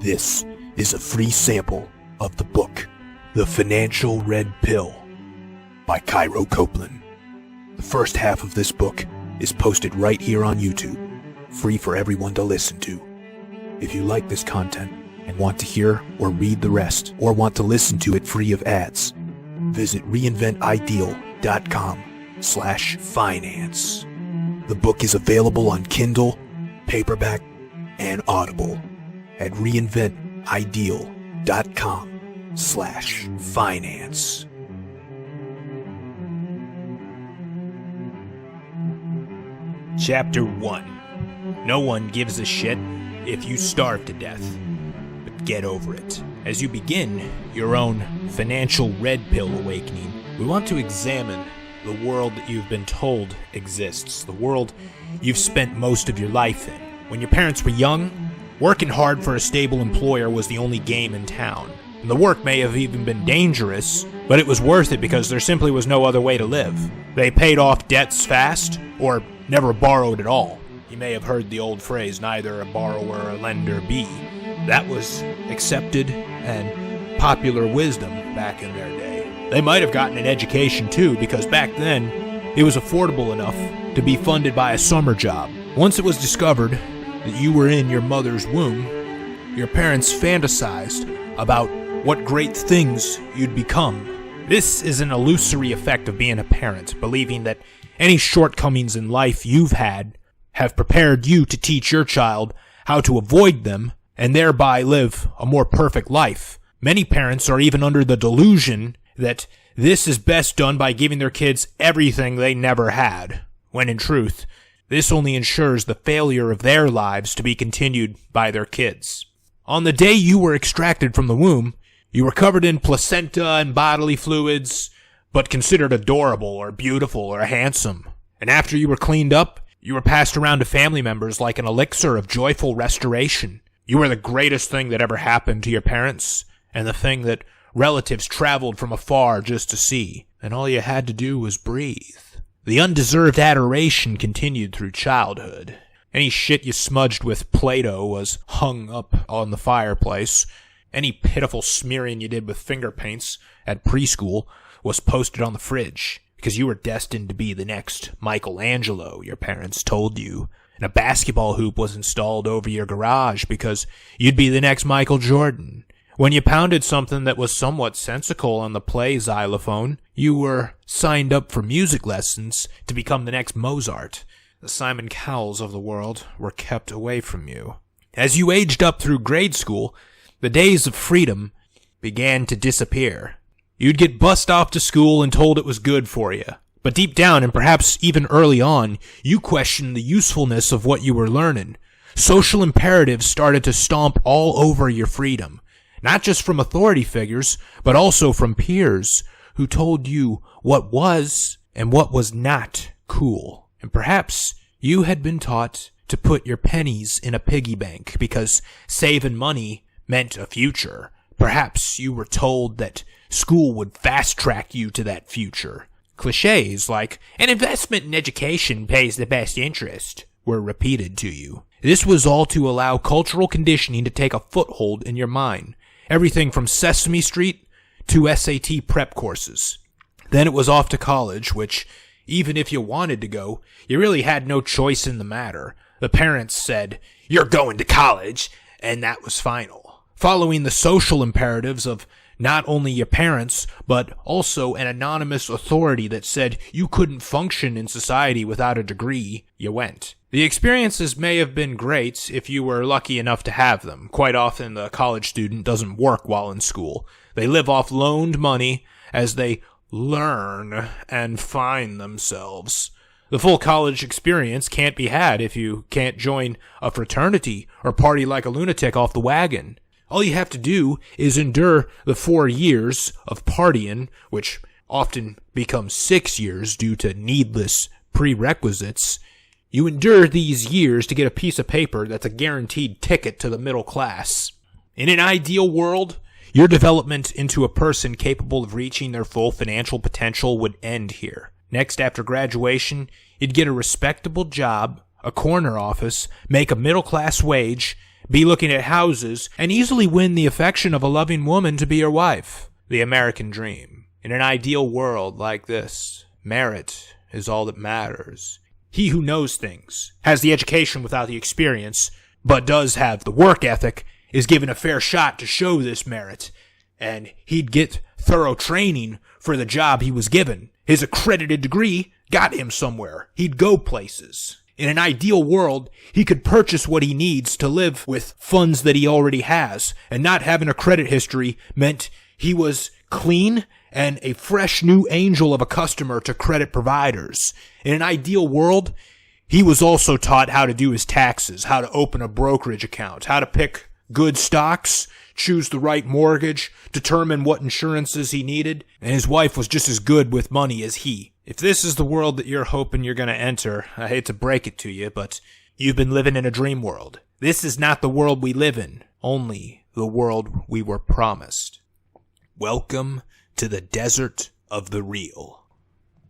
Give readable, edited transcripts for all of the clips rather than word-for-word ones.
This is a free sample of the book, The Financial Red Pill by Cairo Copeland. The first half of this book is posted right here on YouTube, free for everyone to listen to. If you like this content and want to hear or read the rest, or want to listen to it free of ads, visit reinventideal.com/finance. The book is available on Kindle, paperback, and Audible at reinventideal.com/finance. Chapter 1. No one gives a shit if you starve to death, but get over it. As you begin your own financial red pill awakening, we want to examine the world that you've been told exists, the world you've spent most of your life in. When your parents were young, working hard for a stable employer was the only game in town. And the work may have even been dangerous, but it was worth it because there simply was no other way to live. They paid off debts fast, or never borrowed at all. You may have heard the old phrase, neither a borrower or a lender be. That was accepted and popular wisdom back in their day. They might have gotten an education too, because back then, it was affordable enough to be funded by a summer job. Once it was discovered that you were in your mother's womb, your parents fantasized about what great things you'd become. This is an illusory effect of being a parent, believing that any shortcomings in life you've had have prepared you to teach your child how to avoid them and thereby live a more perfect life. Many parents are even under the delusion that this is best done by giving their kids everything they never had, when in truth, this only ensures the failure of their lives to be continued by their kids. On the day you were extracted from the womb, you were covered in placenta and bodily fluids, but considered adorable or beautiful or handsome. And after you were cleaned up, you were passed around to family members like an elixir of joyful restoration. You were the greatest thing that ever happened to your parents, and the thing that relatives traveled from afar just to see, and all you had to do was breathe. The undeserved adoration continued through childhood. Any shit you smudged with Play-Doh was hung up on the fireplace. Any pitiful smearing you did with finger paints at preschool was posted on the fridge, because you were destined to be the next Michelangelo, your parents told you. And a basketball hoop was installed over your garage because you'd be the next Michael Jordan. When you pounded something that was somewhat sensical on the play xylophone, you were signed up for music lessons to become the next Mozart. The Simon Cowells of the world were kept away from you. As you aged up through grade school, the days of freedom began to disappear. You'd get bussed off to school and told it was good for you. But deep down, and perhaps even early on, you questioned the usefulness of what you were learning. Social imperatives started to stomp all over your freedom. Not just from authority figures, but also from peers who told you what was and what was not cool. And perhaps you had been taught to put your pennies in a piggy bank because saving money meant a future. Perhaps you were told that school would fast-track you to that future. Clichés like, an investment in education pays the best interest, were repeated to you. This was all to allow cultural conditioning to take a foothold in your mind. Everything from Sesame Street to SAT prep courses. Then it was off to college, which, even if you wanted to go, you really had no choice in the matter. The parents said, "You're going to college," and that was final. Following the social imperatives of not only your parents, but also an anonymous authority that said you couldn't function in society without a degree, you went. The experiences may have been great if you were lucky enough to have them. Quite often, the college student doesn't work while in school. They live off loaned money as they learn and find themselves. The full college experience can't be had if you can't join a fraternity or party like a lunatic off the wagon. All you have to do is endure the 4 years of partying, which often becomes 6 years due to needless prerequisites. You endure these years to get a piece of paper that's a guaranteed ticket to the middle class. In an ideal world, your development into a person capable of reaching their full financial potential would end here. Next, after graduation, you'd get a respectable job, a corner office, make a middle-class wage, be looking at houses, and easily win the affection of a loving woman to be your wife. The American dream. In an ideal world like this, merit is all that matters. He who knows things, has the education without the experience, but does have the work ethic, is given a fair shot to show this merit, and he'd get thorough training for the job he was given. His accredited degree got him somewhere. He'd go places. In an ideal world, he could purchase what he needs to live with funds that he already has, and not having a credit history meant he was clean and a fresh new angel of a customer to credit providers. In an ideal world, he was also taught how to do his taxes, how to open a brokerage account, how to pick good stocks, choose the right mortgage, determine what insurances he needed, and his wife was just as good with money as he. If this is the world that you're hoping you're going to enter, I hate to break it to you, but you've been living in a dream world. This is not the world we live in, only the world we were promised. Welcome to the desert of the real.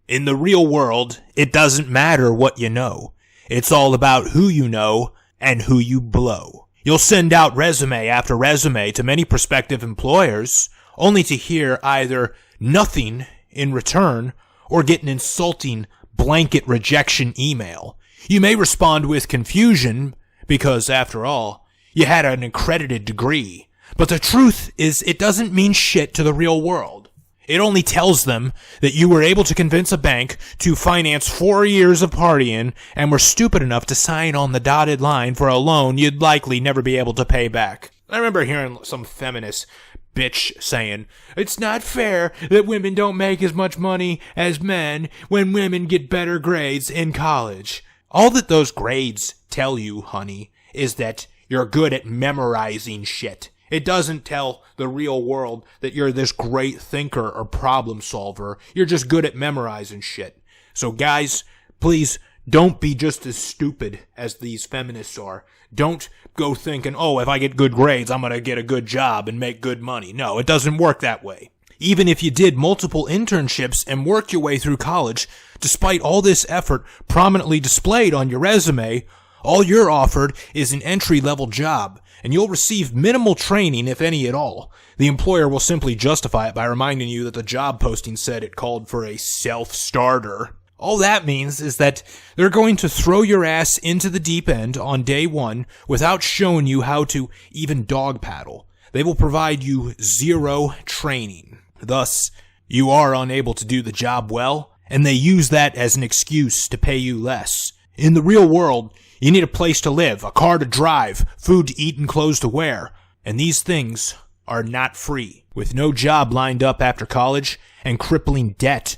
In the real world, it doesn't matter what you know. It's all about who you know and who you blow. You'll send out resume after resume to many prospective employers, only to hear either nothing in return or get an insulting blanket rejection email. You may respond with confusion because, after all, you had an accredited degree. But the truth is, it doesn't mean shit to the real world. It only tells them that you were able to convince a bank to finance 4 years of partying and were stupid enough to sign on the dotted line for a loan you'd likely never be able to pay back. I remember hearing some feminist bitch saying, "It's not fair that women don't make as much money as men when women get better grades in college." All that those grades tell you, honey, is that you're good at memorizing shit. It doesn't tell the real world that you're this great thinker or problem solver. You're just good at memorizing shit. So guys, please don't be just as stupid as these feminists are. Don't go thinking, oh, if I get good grades, I'm going to get a good job and make good money. No, it doesn't work that way. Even if you did multiple internships and worked your way through college, despite all this effort prominently displayed on your resume, all you're offered is an entry-level job, and you'll receive minimal training, if any at all. The employer will simply justify it by reminding you that the job posting said it called for a self-starter. All that means is that they're going to throw your ass into the deep end on day one without showing you how to even dog paddle. They will provide you zero training. Thus, you are unable to do the job well, and they use that as an excuse to pay you less. In the real world, you need a place to live, a car to drive, food to eat, and clothes to wear. And these things are not free. With no job lined up after college and crippling debt,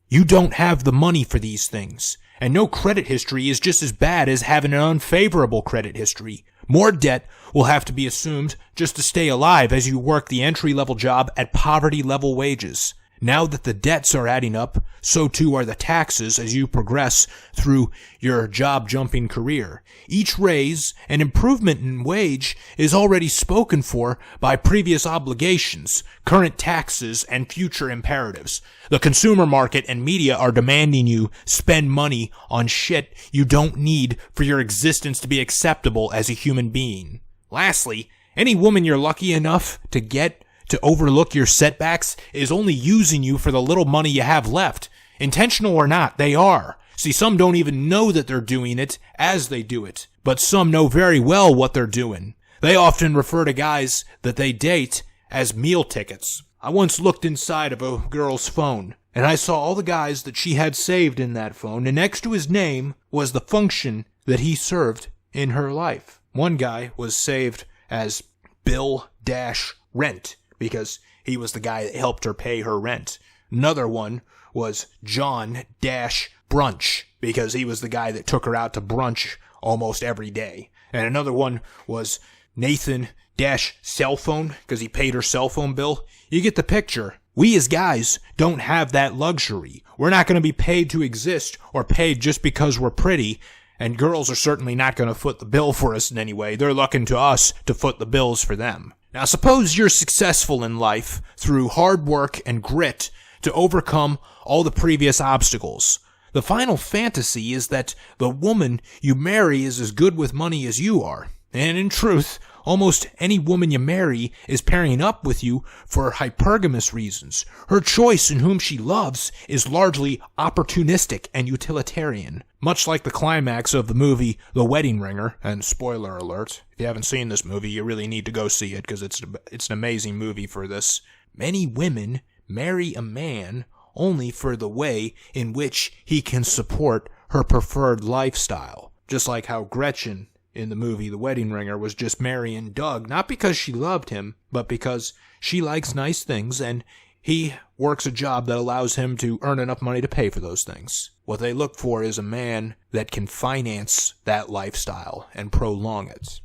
you don't have the money for these things. And no credit history is just as bad as having an unfavorable credit history. More debt will have to be assumed just to stay alive as you work the entry-level job at poverty-level wages. Now that the debts are adding up, so too are the taxes as you progress through your job-jumping career. Each raise and improvement in wage is already spoken for by previous obligations, current taxes, and future imperatives. The consumer market and media are demanding you spend money on shit you don't need for your existence to be acceptable as a human being. Lastly, any woman you're lucky enough to get to overlook your setbacks is only using you for the little money you have left. Intentional or not, they are. See, some don't even know that they're doing it as they do it, but some know very well what they're doing. They often refer to guys that they date as meal tickets. I once looked inside of a girl's phone, and I saw all the guys that she had saved in that phone, and next to his name was the function that he served in her life. One guy was saved as Bill-Rent, because he was the guy that helped her pay her rent. Another one was John-Brunch, because he was the guy that took her out to brunch almost every day. And another one was Nathan-Cellphone, because he paid her cell phone bill. You get the picture. We as guys don't have that luxury. We're not going to be paid to exist or paid just because we're pretty. And girls are certainly not going to foot the bill for us in any way. They're looking to us to foot the bills for them. Now, suppose you're successful in life through hard work and grit to overcome all the previous obstacles. The final fantasy is that the woman you marry is as good with money as you are. And in truth, almost any woman you marry is pairing up with you for hypergamous reasons. Her choice in whom she loves is largely opportunistic and utilitarian. Much like the climax of the movie The Wedding Ringer, and spoiler alert, if you haven't seen this movie, you really need to go see it because it's an amazing movie for this. Many women marry a man only for the way in which he can support her preferred lifestyle. Just like how Gretchen in the movie The Wedding Ringer was just marrying Doug, not because she loved him, but because she likes nice things and he works a job that allows him to earn enough money to pay for those things. What they look for is a man that can finance that lifestyle and prolong it.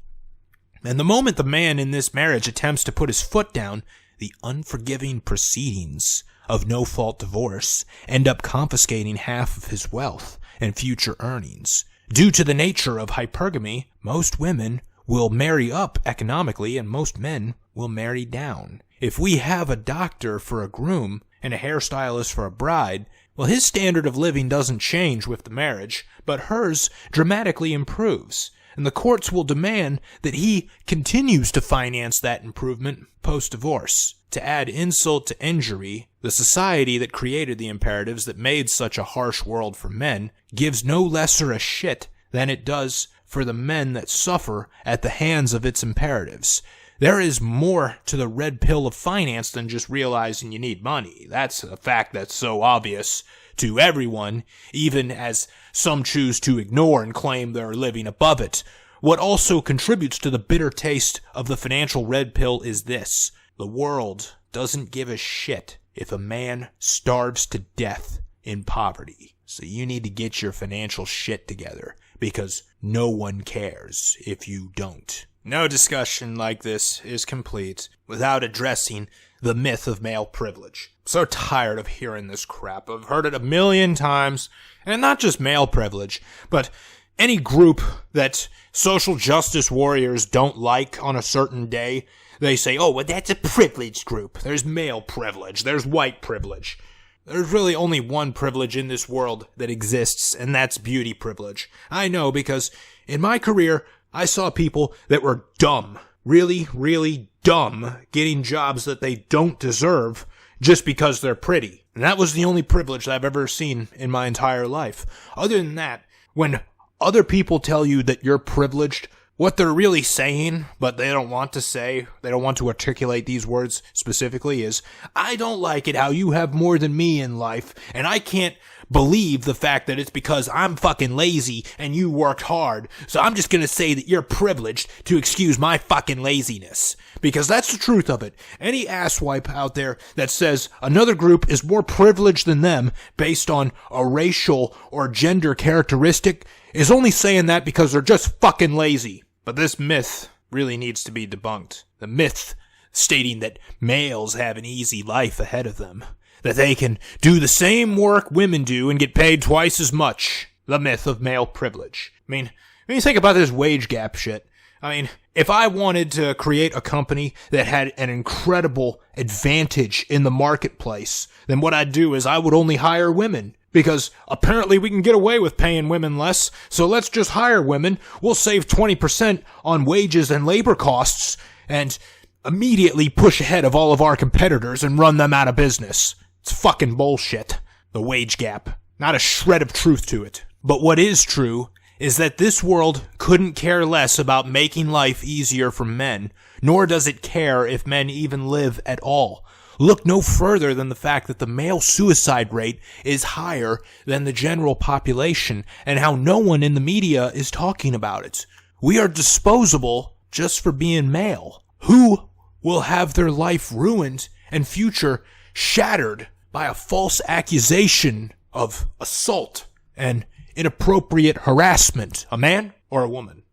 And the moment the man in this marriage attempts to put his foot down, the unforgiving proceedings of no-fault divorce end up confiscating half of his wealth and future earnings. Due to the nature of hypergamy, most women will marry up economically and most men will marry down. If we have a doctor for a groom and a hairstylist for a bride, well, his standard of living doesn't change with the marriage, but hers dramatically improves. And the courts will demand that he continues to finance that improvement post-divorce. To add insult to injury, the society that created the imperatives that made such a harsh world for men gives no lesser a shit than it does for the men that suffer at the hands of its imperatives. There is more to the red pill of finance than just realizing you need money. That's a fact that's so obvious to everyone, even as some choose to ignore and claim they're living above it. What also contributes to the bitter taste of the financial red pill is this: the world doesn't give a shit if a man starves to death in poverty. So you need to get your financial shit together, because no one cares if you don't. No discussion like this is complete without addressing the myth of male privilege. I'm so tired of hearing this crap. I've heard it a million times, and not just male privilege, but any group that social justice warriors don't like on a certain day, they say, oh, well, that's a privileged group. There's male privilege. There's white privilege. There's really only one privilege in this world that exists, and that's beauty privilege. I know, because in my career, I saw people that were dumb, really, really dumb, getting jobs that they don't deserve just because they're pretty. And that was the only privilege that I've ever seen in my entire life. Other than that, when other people tell you that you're privileged, what they're really saying, but they don't want to say, they don't want to articulate these words specifically, is, I don't like it how you have more than me in life, and I can't believe the fact that it's because I'm fucking lazy and you worked hard, so I'm just gonna say that you're privileged to excuse my fucking laziness. Because that's the truth of it. Any asswipe out there that says another group is more privileged than them based on a racial or gender characteristic is only saying that because they're just fucking lazy. But this myth really needs to be debunked. The myth stating that males have an easy life ahead of them, that they can do the same work women do and get paid twice as much. The myth of male privilege. I mean, when you think about this wage gap shit, I mean, if I wanted to create a company that had an incredible advantage in the marketplace, then what I'd do is I would only hire women. Because apparently we can get away with paying women less, so let's just hire women. We'll save 20% on wages and labor costs and immediately push ahead of all of our competitors and run them out of business. It's fucking bullshit. The wage gap. Not a shred of truth to it. But what is true is that this world couldn't care less about making life easier for men, nor does it care if men even live at all. Look no further than the fact that the male suicide rate is higher than the general population, and how no one in the media is talking about it. We are disposable just for being male. Who will have their life ruined and future shattered by a false accusation of assault and inappropriate harassment? A man or a woman?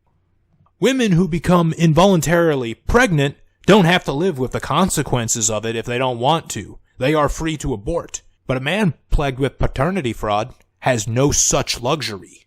Women who become involuntarily pregnant don't have to live with the consequences of it if they don't want to. They are free to abort. But a man plagued with paternity fraud has no such luxury.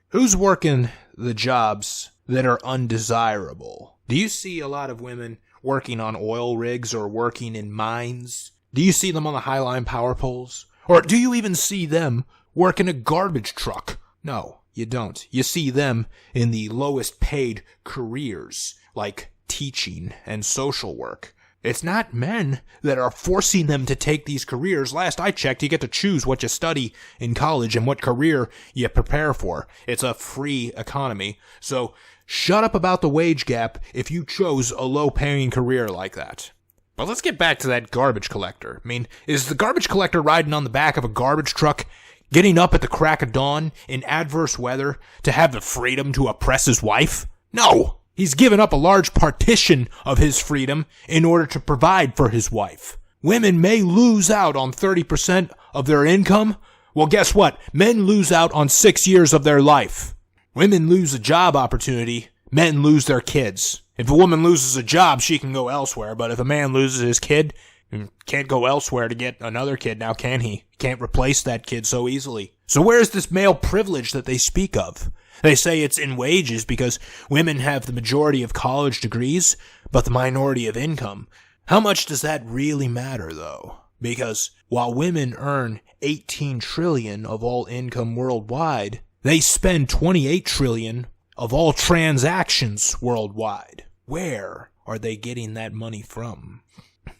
Who's working the jobs that are undesirable? Do you see a lot of women working on oil rigs or working in mines? Do you see them on the Highline power poles? Or do you even see them working a garbage truck? No. you don't. You see them in the lowest paid careers, like teaching and social work. It's not men that are forcing them to take these careers. Last I checked, you get to choose what you study in college and what career you prepare for. It's a free economy. So shut up about the wage gap if you chose a low-paying career like that. But let's get back to that garbage collector. I mean, is the garbage collector riding on the back of a garbage truck, getting up at the crack of dawn in adverse weather to have the freedom to oppress his wife? No! He's given up a large partition of his freedom in order to provide for his wife. Women may lose out on 30% of their income. Well, guess what? Men lose out on 6 years of their life. Women lose a job opportunity. Men lose their kids. If a woman loses a job, she can go elsewhere. But if a man loses his kid, he can't go elsewhere to get another kid now, can he? Can't replace that kid so easily. So where's this male privilege that they speak of? They say it's in wages because women have the majority of college degrees, but the minority of income. How much does that really matter, though? Because while women earn $18 trillion of all income worldwide, they spend $28 trillion of all transactions worldwide. Where are they getting that money from?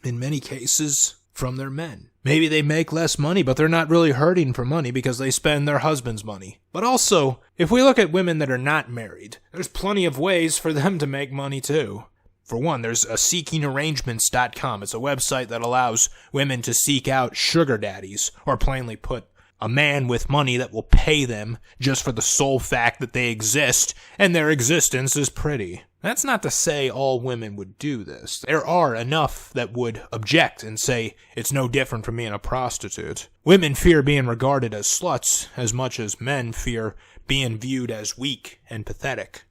In many cases, from their men. Maybe they make less money, but they're not really hurting for money because they spend their husband's money. But also, if we look at women that are not married, there's plenty of ways for them to make money too. For one, there's a seekingarrangements.com. It's a website that allows women to seek out sugar daddies, or plainly put, a man with money that will pay them just for the sole fact that they exist, and their existence is pretty. That's not to say all women would do this. There are enough that would object and say it's no different from being a prostitute. Women fear being regarded as sluts as much as men fear being viewed as weak and pathetic.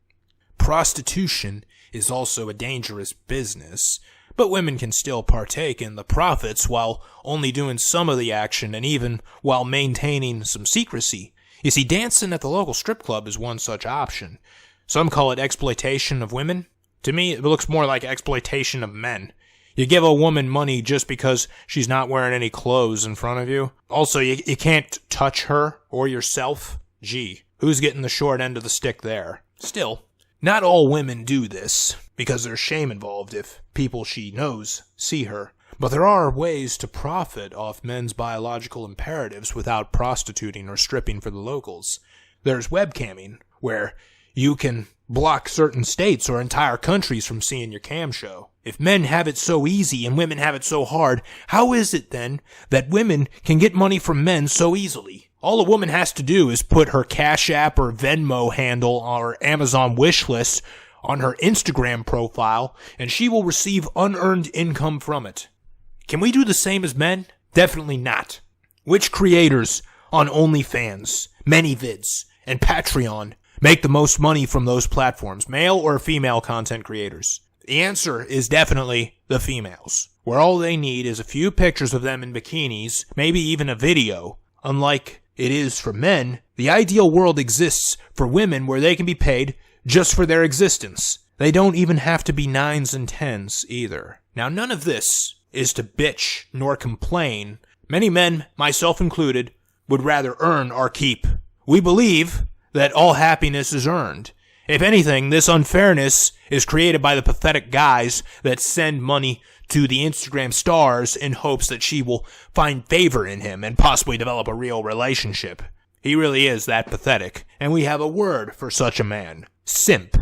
Prostitution is also a dangerous business, but women can still partake in the profits while only doing some of the action and even while maintaining some secrecy. You see, dancing at the local strip club is one such option. Some call it exploitation of women. To me, it looks more like exploitation of men. You give a woman money just because she's not wearing any clothes in front of you. Also, you can't touch her or yourself. Gee, who's getting the short end of the stick there? Still, not all women do this, because there's shame involved if people she knows see her. But there are ways to profit off men's biological imperatives without prostituting or stripping for the locals. There's webcamming, where you can block certain states or entire countries from seeing your cam show. If men have it so easy and women have it so hard, how is it then that women can get money from men so easily? All a woman has to do is put her Cash App or Venmo handle or Amazon wish list on her Instagram profile, and she will receive unearned income from it. Can we do the same as men? Definitely not. Which creators on OnlyFans, ManyVids, and Patreon make the most money from those platforms, male or female content creators? The answer is definitely the females, where all they need is a few pictures of them in bikinis, maybe even a video. Unlike it is for men, the ideal world exists for women where they can be paid just for their existence. They don't even have to be 9s and 10s either. Now, none of this is to bitch nor complain. Many men, myself included, would rather earn or keep. We believe that all happiness is earned. If anything, this unfairness is created by the pathetic guys that send money to the Instagram stars in hopes that she will find favor in him and possibly develop a real relationship. He really is that pathetic, and we have a word for such a man: simp.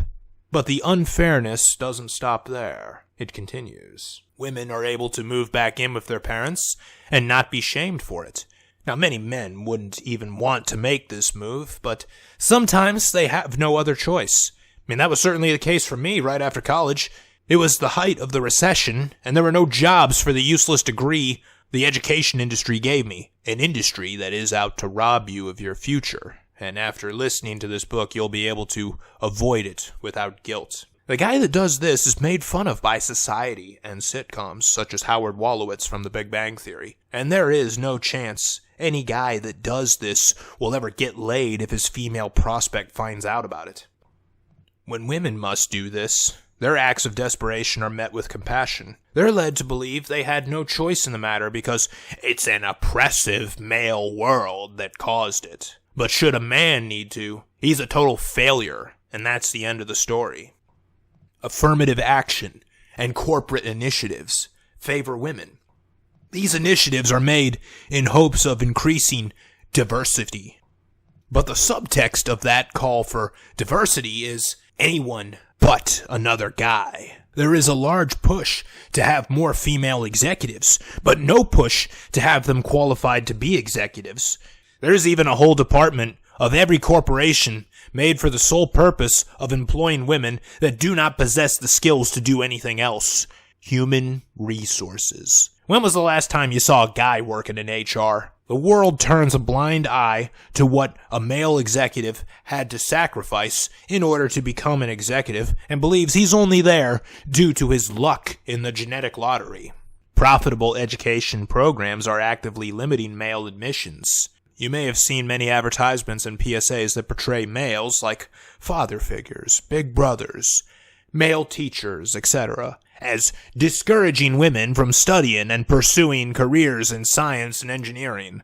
But the unfairness doesn't stop there. It continues. Women are able to move back in with their parents and not be shamed for it. Now, many men wouldn't even want to make this move, but sometimes they have no other choice. I mean, that was certainly the case for me right after college. It was the height of the recession, and there were no jobs for the useless degree the education industry gave me. An industry that is out to rob you of your future. And after listening to this book, you'll be able to avoid it without guilt. The guy that does this is made fun of by society and sitcoms, such as Howard Wolowitz from The Big Bang Theory. And there is no chance any guy that does this will ever get laid if his female prospect finds out about it. When women must do this, their acts of desperation are met with compassion. They're led to believe they had no choice in the matter because it's an oppressive male world that caused it. But should a man need to, he's a total failure, and that's the end of the story. Affirmative action and corporate initiatives favor women. These initiatives are made in hopes of increasing diversity. But the subtext of that call for diversity is anyone but another guy. There is a large push to have more female executives, but no push to have them qualified to be executives. There's even a whole department of every corporation made for the sole purpose of employing women that do not possess the skills to do anything else. Human resources. When was the last time you saw a guy working in HR? The world turns a blind eye to what a male executive had to sacrifice in order to become an executive and believes he's only there due to his luck in the genetic lottery. Profitable education programs are actively limiting male admissions. You may have seen many advertisements and PSAs that portray males like father figures, big brothers, male teachers, etc., as discouraging women from studying and pursuing careers in science and engineering,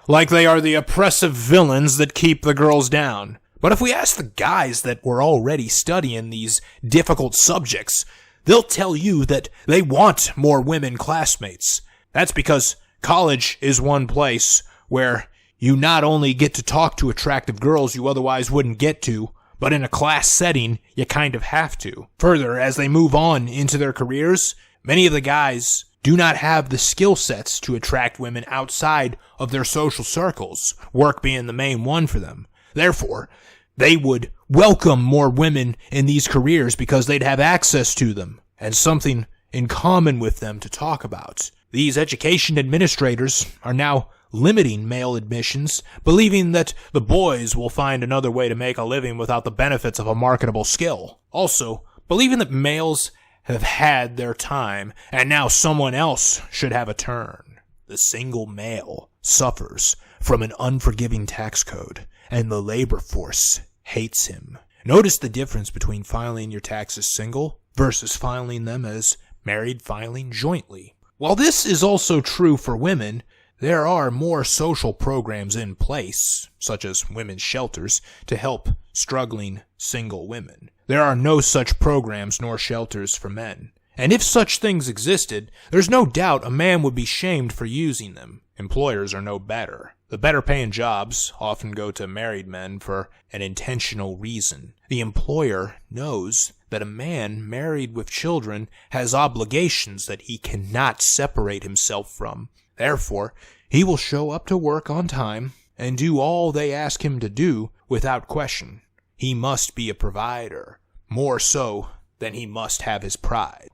like they are the oppressive villains that keep the girls down. But if we ask the guys that were already studying these difficult subjects, they'll tell you that they want more women classmates. That's because college is one place where you not only get to talk to attractive girls you otherwise wouldn't get to, but in a class setting, you kind of have to. Further, as they move on into their careers, many of the guys do not have the skill sets to attract women outside of their social circles, work being the main one for them. Therefore, they would welcome more women in these careers because they'd have access to them and something in common with them to talk about. These education administrators are now limiting male admissions, believing that the boys will find another way to make a living without the benefits of a marketable skill. Also, believing that males have had their time and now someone else should have a turn. The single male suffers from an unforgiving tax code, and the labor force hates him. Notice the difference between filing your taxes single versus filing them as married filing jointly. While this is also true for women, there are more social programs in place, such as women's shelters, to help struggling single women. There are no such programs nor shelters for men. And if such things existed, there's no doubt a man would be shamed for using them. Employers are no better. The better paying jobs often go to married men for an intentional reason. The employer knows that a man married with children has obligations that he cannot separate himself from. Therefore, he will show up to work on time and do all they ask him to do without question. He must be a provider, more so than he must have his pride.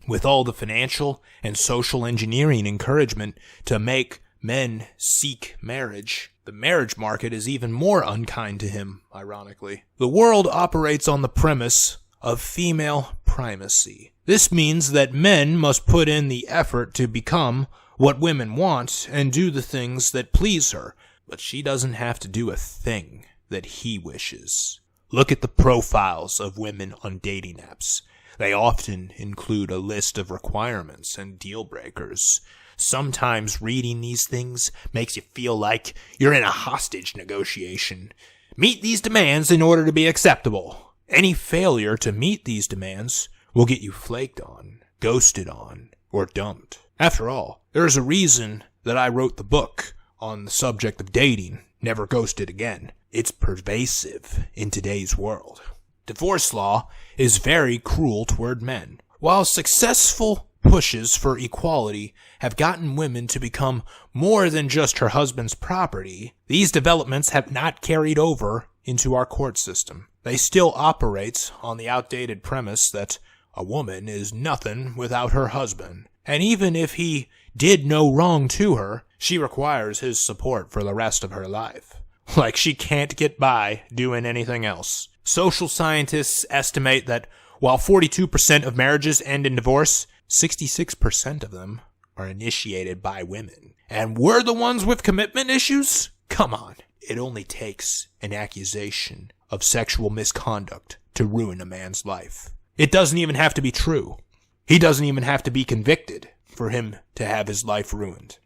With all the financial and social engineering encouragement to make men seek marriage, the marriage market is even more unkind to him, ironically. The world operates on the premise of female primacy. This means that men must put in the effort to become what women want and do the things that please her, but she doesn't have to do a thing that he wishes. Look at the profiles of women on dating apps. They often include a list of requirements and deal breakers. Sometimes reading these things makes you feel like you're in a hostage negotiation. Meet these demands in order to be acceptable. Any failure to meet these demands will get you flaked on, ghosted on, or dumped. After all, there is a reason that I wrote the book on the subject of dating, Never Ghosted Again. It's pervasive in today's world. Divorce law is very cruel toward men. While successful pushes for equality have gotten women to become more than just her husband's property, these developments have not carried over into our court system. They still operate on the outdated premise that a woman is nothing without her husband. And even if he did no wrong to her, she requires his support for the rest of her life. Like she can't get by doing anything else. Social scientists estimate that while 42% of marriages end in divorce, 66% of them are initiated by women. And we're the ones with commitment issues? Come on. It only takes an accusation of sexual misconduct to ruin a man's life. It doesn't even have to be true. He doesn't even have to be convicted for him to have his life ruined.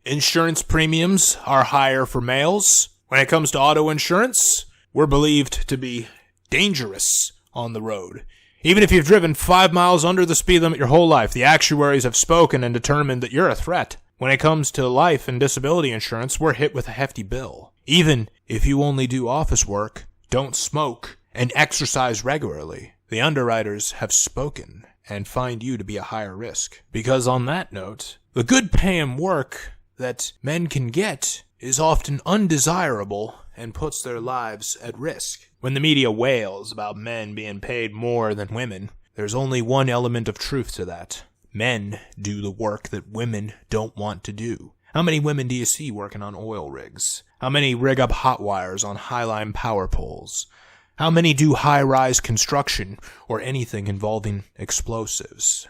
Insurance premiums are higher for males. When it comes to auto insurance, we're believed to be dangerous on the road. Even if you've driven 5 miles under the speed limit your whole life, the actuaries have spoken and determined that you're a threat. When it comes to life and disability insurance, we're hit with a hefty bill. Even if you only do office work, don't smoke, and exercise regularly, the underwriters have spoken and find you to be a higher risk. Because on that note, the good paying work that men can get is often undesirable and puts their lives at risk. When the media wails about men being paid more than women, there's only one element of truth to that. Men do the work that women don't want to do. How many women do you see working on oil rigs? How many rig up hot wires on high-line power poles? How many do high-rise construction or anything involving explosives?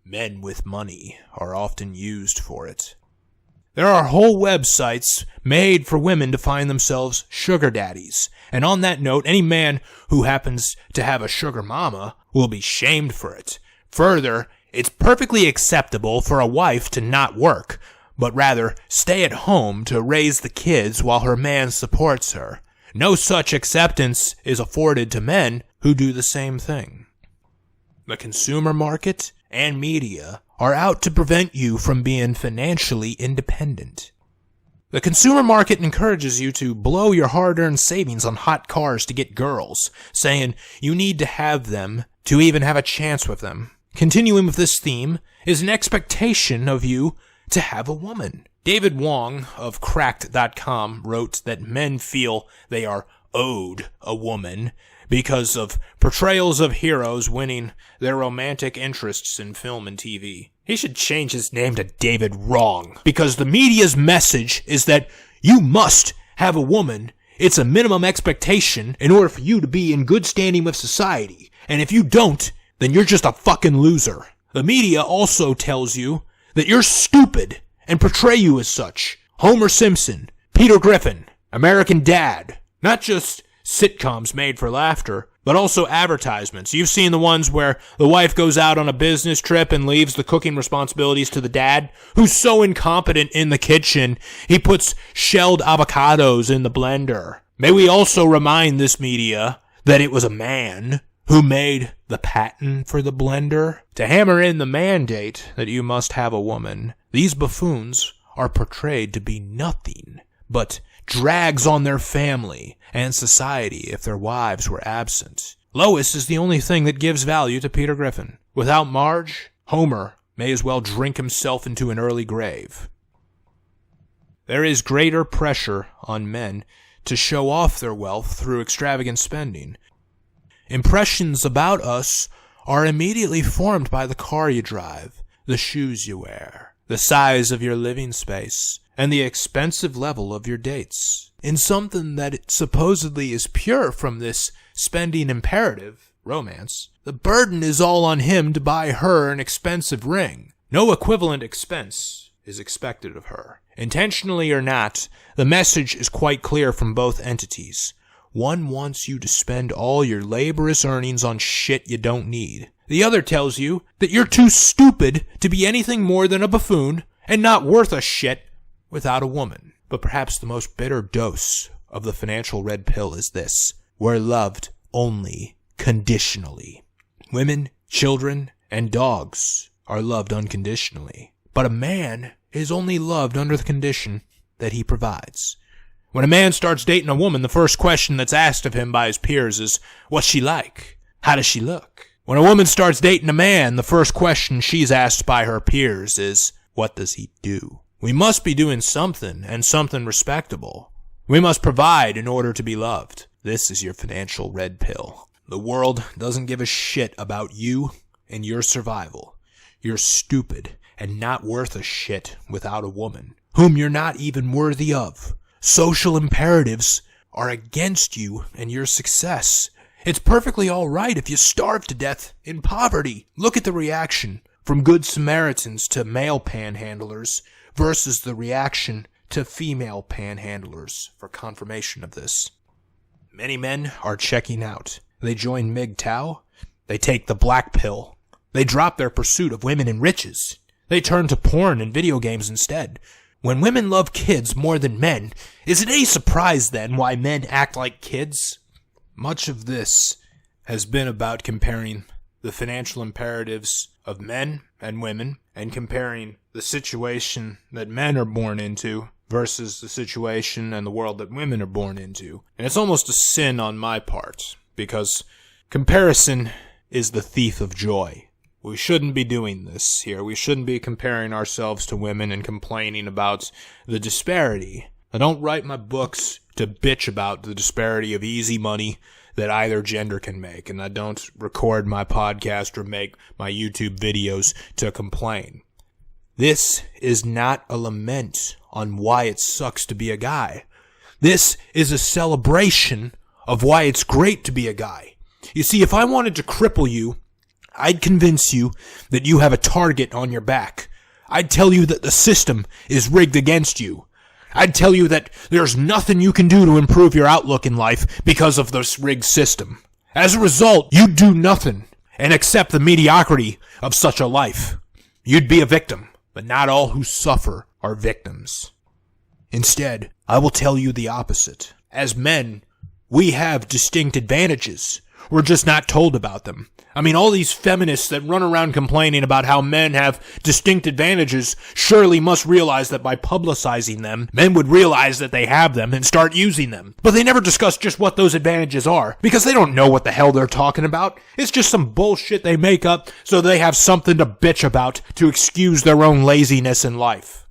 Men with money are often used for it. There are whole websites made for women to find themselves sugar daddies. And on that note, any man who happens to have a sugar mama will be shamed for it. Further, it's perfectly acceptable for a wife to not work, but rather stay at home to raise the kids while her man supports her. No such acceptance is afforded to men who do the same thing. The consumer market and media are out to prevent you from being financially independent. The consumer market encourages you to blow your hard-earned savings on hot cars to get girls, saying you need to have them to even have a chance with them. Continuing with this theme is an expectation of you to have a woman. David Wong of Cracked.com wrote that men feel they are owed a woman because of portrayals of heroes winning their romantic interests in film and TV. He should change his name to David Wrong, because the media's message is that you must have a woman. It's a minimum expectation in order for you to be in good standing with society. And if you don't, then you're just a fucking loser. The media also tells you that you're stupid and portray you as such. Homer Simpson, Peter Griffin, American Dad. Not just sitcoms made for laughter, but also advertisements. You've seen the ones where the wife goes out on a business trip and leaves the cooking responsibilities to the dad, who's so incompetent in the kitchen, he puts shelled avocados in the blender. May we also remind this media that it was a man who made the patent for the blender to hammer in the mandate that you must have a woman. These buffoons are portrayed to be nothing but drags on their family and society if their wives were absent. Lois is the only thing that gives value to Peter Griffin. Without Marge, Homer may as well drink himself into an early grave. There is greater pressure on men to show off their wealth through extravagant spending. Impressions about us are immediately formed by the car you drive, the shoes you wear, the size of your living space, and the expensive level of your dates. In something that supposedly is pure from this spending imperative, romance, the burden is all on him to buy her an expensive ring. No equivalent expense is expected of her. Intentionally or not, the message is quite clear from both entities. One wants you to spend all your laborious earnings on shit you don't need. The other tells you that you're too stupid to be anything more than a buffoon and not worth a shit without a woman. But perhaps the most bitter dose of the financial red pill is this: we're loved only conditionally. Women, children, and dogs are loved unconditionally. But a man is only loved under the condition that he provides. When a man starts dating a woman, the first question that's asked of him by his peers is, what's she like? How does she look? When a woman starts dating a man, the first question she's asked by her peers is, what does he do? We must be doing something, and something respectable. We must provide in order to be loved. This is your financial red pill. The world doesn't give a shit about you and your survival. You're stupid and not worth a shit without a woman, whom you're not even worthy of. Social imperatives are against you and your success. It's perfectly all right if you starve to death in poverty. Look at the reaction from Good Samaritans to male panhandlers versus the reaction to female panhandlers for confirmation of this. Many men are checking out. They join MGTOW. They take the black pill. They drop their pursuit of women and riches. They turn to porn and video games instead. When women love kids more than men, is it any surprise then why men act like kids? Much of this has been about comparing the financial imperatives of men and women and comparing the situation that men are born into versus the situation and the world that women are born into. And it's almost a sin on my part, because comparison is the thief of joy. We shouldn't be doing this here. We shouldn't be comparing ourselves to women and complaining about the disparity. I don't write my books to bitch about the disparity of easy money that either gender can make, and I don't record my podcast or make my YouTube videos to complain. This is not a lament on why it sucks to be a guy. This is a celebration of why it's great to be a guy. You see, if I wanted to cripple you, I'd convince you that you have a target on your back. I'd tell you that the system is rigged against you. I'd tell you that there's nothing you can do to improve your outlook in life because of this rigged system. As a result, you'd do nothing and accept the mediocrity of such a life. You'd be a victim, but not all who suffer are victims. Instead, I will tell you the opposite. As men, we have distinct advantages. We're just not told about them. I mean, all these feminists that run around complaining about how men have distinct advantages surely must realize that by publicizing them, men would realize that they have them and start using them. But they never discuss just what those advantages are, because they don't know what the hell they're talking about. It's just some bullshit they make up so they have something to bitch about to excuse their own laziness in life.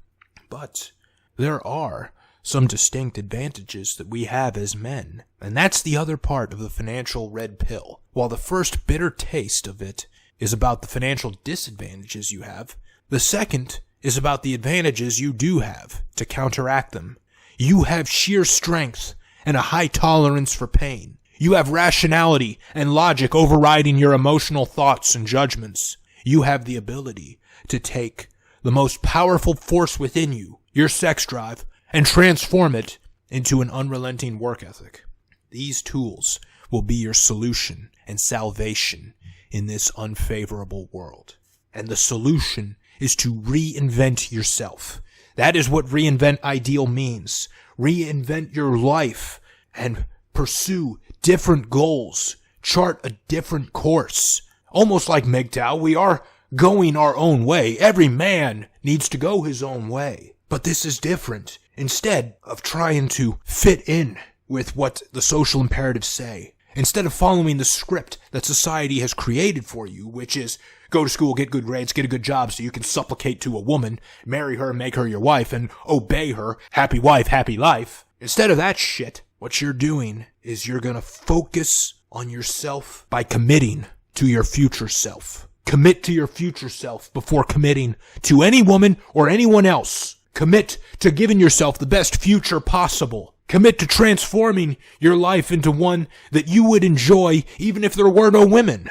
But there are some distinct advantages that we have as men, and that's the other part of the financial red pill. While the first bitter taste of it is about the financial disadvantages you have, the second is about the advantages you do have to counteract them. You have sheer strength and a high tolerance for pain. You have rationality and logic overriding your emotional thoughts and judgments. You have the ability to take the most powerful force within you, your sex drive, and transform it into an unrelenting work ethic. These tools will be your solution and salvation in this unfavorable world. And the solution is to reinvent yourself. That is what reinvent ideal means. Reinvent your life and pursue different goals. Chart a different course. Almost like MGTOW, we are going our own way. Every man needs to go his own way. But this is different. Instead of trying to fit in with what the social imperatives say, instead of following the script that society has created for you, which is go to school, get good grades, get a good job so you can supplicate to a woman, marry her, make her your wife, and obey her, happy wife, happy life. Instead of that shit, what you're doing is you're gonna focus on yourself by committing to your future self. Commit to your future self before committing to any woman or anyone else. Commit to giving yourself the best future possible. Commit to transforming your life into one that you would enjoy even if there were no women.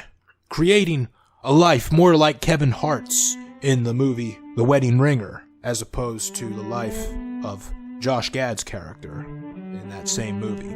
Creating a life more like Kevin Hart's in the movie The Wedding Ringer, as opposed to the life of Josh Gad's character in that same movie.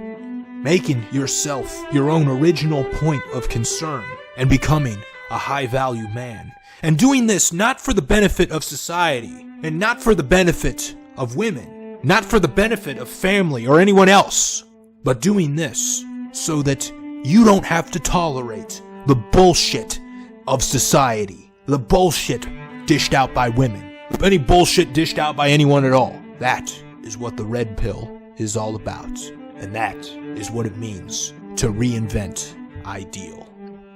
Making yourself your own original point of concern and becoming a high-value man. And doing this not for the benefit of society, and not for the benefit of women, not for the benefit of family or anyone else, but doing this so that you don't have to tolerate the bullshit of society, the bullshit dished out by women, any bullshit dished out by anyone at all. That is what the red pill is all about, and that is what it means to reinvent ideal.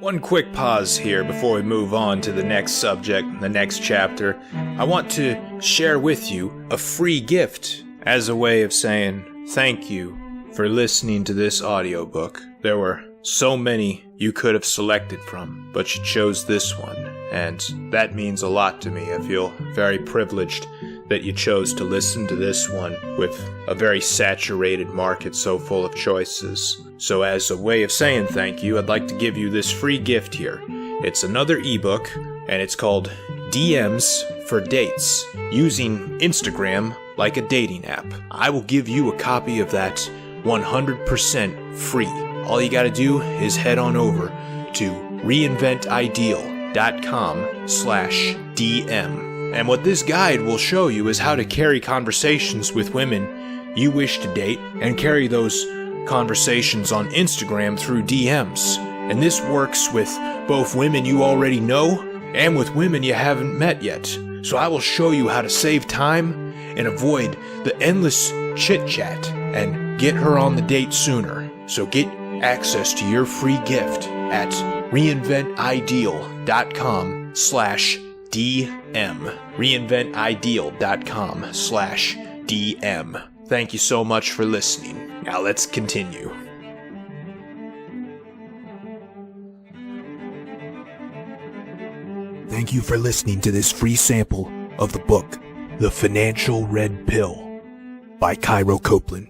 One quick pause here before we move on to the next subject, the next chapter. I want to share with you a free gift as a way of saying thank you for listening to this audiobook. There were so many you could have selected from, but you chose this one, and that means a lot to me. I feel very privileged that you chose to listen to this one with a very saturated market so full of choices. So as a way of saying thank you, I'd like to give you this free gift here. It's another ebook, and it's called DMs for Dates, using Instagram like a dating app. I will give you a copy of that 100% free. All you gotta do is head on over to reinventideal.com/DM. And what this guide will show you is how to carry conversations with women you wish to date and carry those conversations on Instagram through DMs. And this works with both women you already know and with women you haven't met yet. So I will show you how to save time and avoid the endless chit-chat and get her on the date sooner. So get access to your free gift at reinventideal.com/DM. reinventideal.com/DM. Thank you so much for listening. Now let's continue. Thank you for listening to this free sample of the book, The Financial Red Pill by Cairo Copeland.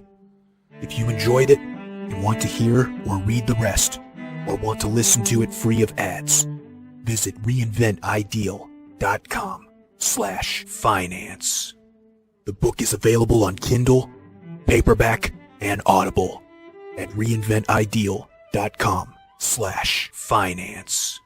If you enjoyed it and want to hear or read the rest, or want to listen to it free of ads, visit reinventideal.com/finance. The book is available on Kindle, paperback, and Audible at reinventideal.com/finance.